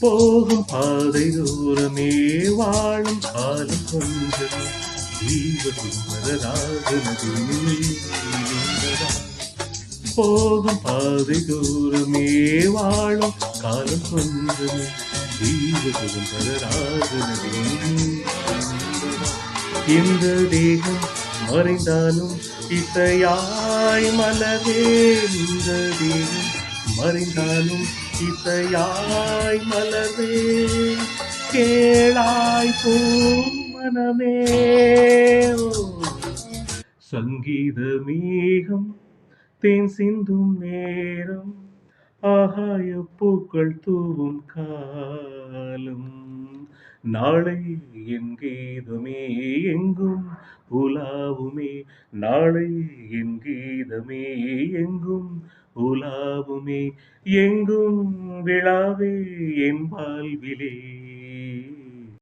போகும் பாதை தூரமே வாழும் காலம் கொஞ்சமே ஜீவ சுந்தரராஜனதே போகும் பாதை தூரமே வாழும் காலம் கொஞ்சமே ஜீவ சுந்தரராஜனதே இந்த தேகம் மறைந்தாலும் இசையாய் மலரே இந்த தேகம் மறைந்தாலும் இசையாய் மலரே கேளாய் பூ மனமே சங்கீத மேகம் தேன் சிந்தும் நேரம் ஆகாய பூக்கள் தூவும் காலம் நாளை என் கீதமே எங்கும் உலாவுமே நாளை என் கீதமே எங்கும் உலாவுமே எங்கும் விழாவே என் வாழ்விலே